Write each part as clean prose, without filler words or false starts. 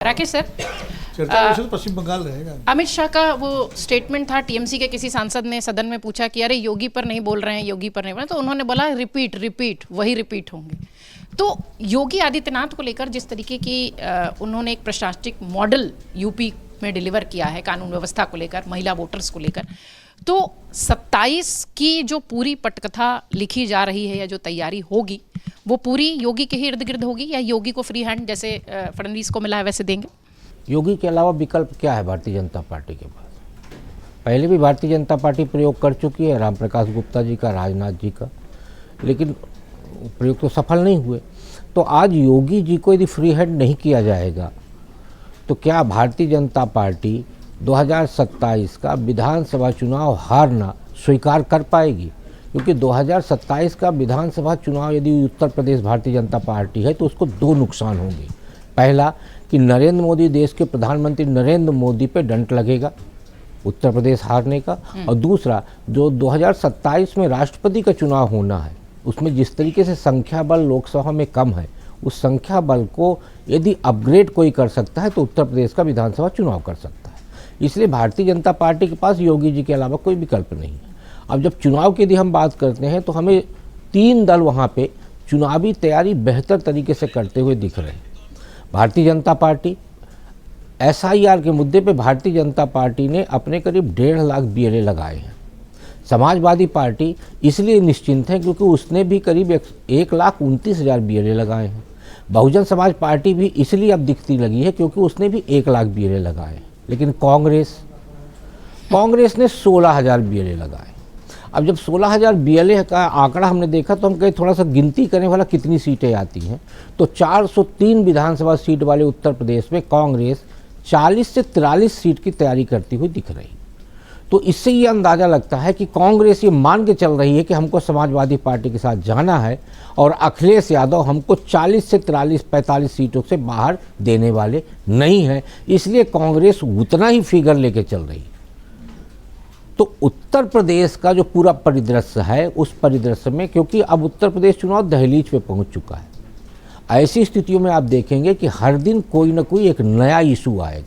Rakesh sir, चर्चा वैसे तो पश्चिम बंगाल रहेगा। अमित शाह का वो स्टेटमेंट था, टीएमसी के किसी सांसद ने सदन में पूछा कि अरे योगी पर नहीं बोल रहे हैं, योगी पर नहीं बोल रहे हैं, तो उन्होंने बोला रिपीट रिपीट, वही रिपीट होंगे। तो योगी आदित्यनाथ को लेकर जिस तरीके की उन्होंने एक प्रशासनिक मॉडल यूपी में डिलीवर किया है कानून व्यवस्था को लेकर, महिला वोटर्स को लेकर, तो 27 की जो पूरी पटकथा लिखी जा रही है या जो तैयारी होगी वो पूरी योगी के ही इर्द गिर्द होगी या योगी को फ्री हैंड जैसे फडणवीस को मिला है वैसे देंगे? योगी के अलावा विकल्प क्या है भारतीय जनता पार्टी के पास? पहले भी भारतीय जनता पार्टी प्रयोग कर चुकी है, राम प्रकाश गुप्ता जी का, राजनाथ जी का, लेकिन प्रयोग तो सफल नहीं हुए। तो आज योगी जी को यदि फ्री हैंड नहीं किया जाएगा तो क्या भारतीय जनता पार्टी 2027 का विधानसभा चुनाव हारना स्वीकार कर पाएगी? क्योंकि 2027 का विधानसभा चुनाव यदि उत्तर प्रदेश भारतीय जनता पार्टी है तो उसको दो नुकसान होंगे। पहला कि नरेंद्र मोदी, देश के प्रधानमंत्री नरेंद्र मोदी पे डंट लगेगा उत्तर प्रदेश हारने का, और दूसरा जो 2027 में राष्ट्रपति का चुनाव होना है उसमें जिस तरीके से संख्या बल लोकसभा में कम है, उस संख्या बल को यदि अपग्रेड कोई कर सकता है तो उत्तर प्रदेश का विधानसभा चुनाव कर सकता है। इसलिए भारतीय जनता पार्टी के पास योगी जी के अलावा कोई विकल्प नहीं है। अब जब चुनाव की यदि हम बात करते हैं तो हमें 3 दल वहाँ पे चुनावी तैयारी बेहतर तरीके से करते हुए दिख रहे हैं। भारतीय जनता पार्टी SIR के मुद्दे पे भारतीय जनता पार्टी ने अपने करीब 1.5 लाख BLA लगाए हैं। समाजवादी पार्टी इसलिए निश्चिंत है क्योंकि उसने भी करीब 1,29,000 BLA लगाए हैं। बहुजन समाज पार्टी भी इसलिए अब दिखती लगी है क्योंकि उसने भी 1 लाख BLA लगाए हैं। लेकिन कांग्रेस ने 16,000 BLA लगाए। अब जब 16,000 BLA का आंकड़ा हमने देखा तो हम कहीं थोड़ा सा गिनती करने वाला कितनी सीटें आती हैं, तो 403 विधानसभा सीट वाले उत्तर प्रदेश में कांग्रेस 40 से 43 सीट की तैयारी करती हुई दिख रही। तो इससे ये अंदाज़ा लगता है कि कांग्रेस ये मान के चल रही है कि हमको समाजवादी पार्टी के साथ जाना है और अखिलेश यादव हमको 40 से 45 सीटों से बाहर देने वाले नहीं हैं, इसलिए कांग्रेस उतना ही फिगर लेके चल रही है। तो उत्तर प्रदेश का जो पूरा परिदृश्य है, उस परिदृश्य में क्योंकि अब उत्तर प्रदेश चुनाव दहलीज पे पहुंच चुका है, ऐसी स्थितियों में आप देखेंगे कि हर दिन कोई ना कोई एक नया इशू आएगा।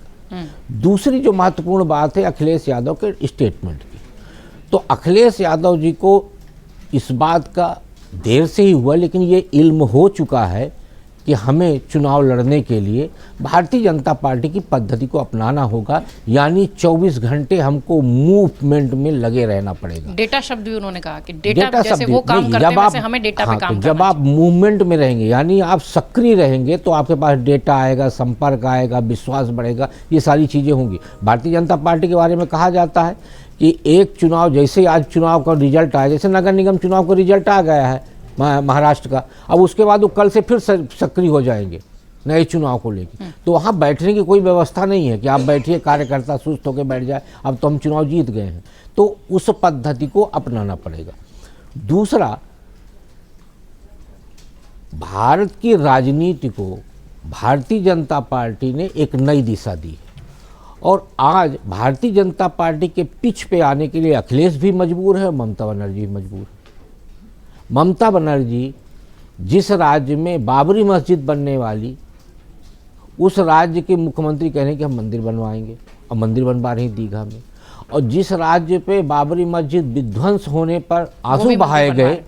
दूसरी जो महत्वपूर्ण बात है अखिलेश यादव के स्टेटमेंट की, तो अखिलेश यादव जी को इस बात का देर से ही हुआ लेकिन ये इल्म हो चुका है कि हमें चुनाव लड़ने के लिए भारतीय जनता पार्टी की पद्धति को अपनाना होगा, यानी 24 घंटे हमको मूवमेंट में लगे रहना पड़ेगा। डेटा शब्द भी उन्होंने कहा कि डेटा जैसे वो काम करते हैं वैसे हमें डेटा पे काम करना। जब आप मूवमेंट में रहेंगे यानी आप सक्रिय रहेंगे तो आपके पास डेटा आएगा, संपर्क आएगा, विश्वास बढ़ेगा, ये सारी चीज़ें होंगी। भारतीय जनता पार्टी के बारे में कहा जाता है कि एक चुनाव, जैसे आज चुनाव का रिजल्ट आया, जैसे नगर निगम चुनाव का रिजल्ट आ गया है महाराष्ट्र का, अब उसके बाद वो कल से फिर सक्रिय हो जाएंगे नए चुनाव को लेकर। तो वहाँ बैठने की कोई व्यवस्था नहीं है कि आप बैठिए, कार्यकर्ता सुस्त होकर बैठ जाए, अब तो हम चुनाव जीत गए हैं। तो उस पद्धति को अपनाना पड़ेगा। दूसरा, भारत की राजनीति को भारतीय जनता पार्टी ने एक नई दिशा दी है और आज भारतीय जनता पार्टी के पिच पे आने के लिए अखिलेश भी मजबूर है, ममता बनर्जी भी मजबूर है। ममता बनर्जी जिस राज्य में बाबरी मस्जिद बनने वाली, उस राज्य के मुख्यमंत्री कह रहे हैं कि हम मंदिर बनवाएंगे, और मंदिर बनवा रही दीघा में, और जिस राज्य पे बाबरी मस्जिद विध्वंस होने पर आंसू बहाए गए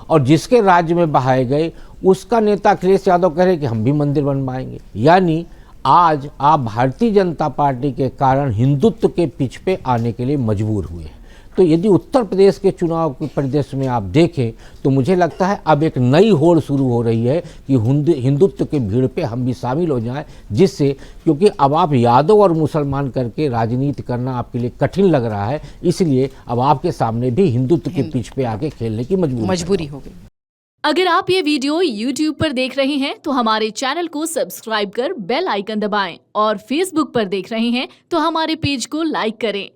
और जिसके राज्य में बहाए गए, उसका नेता अखिलेश यादव कह रहे हैं कि हम भी मंदिर बनवाएंगे। यानी आज आप भारतीय जनता पार्टी के कारण हिंदुत्व के पिच पे आने के लिए मजबूर हुए हैं। तो यदि उत्तर प्रदेश के चुनाव के परिदृश्य में आप देखें तो मुझे लगता है अब एक नई होड़ शुरू हो रही है कि हिंदुत्व के भीड़ पे हम भी शामिल हो जाएं, जिससे, क्योंकि अब आप यादव और मुसलमान करके राजनीति करना आपके लिए कठिन लग रहा है, इसलिए अब आपके सामने भी हिंदुत्व के पिच पे आके खेलने की मजबूरी हो गई। अगर आप ये वीडियो YouTube पर देख रहे हैं तो हमारे चैनल को सब्सक्राइब कर बेल आइकन दबाएं, और Facebook पर देख रहे हैं तो हमारे पेज को लाइक करें।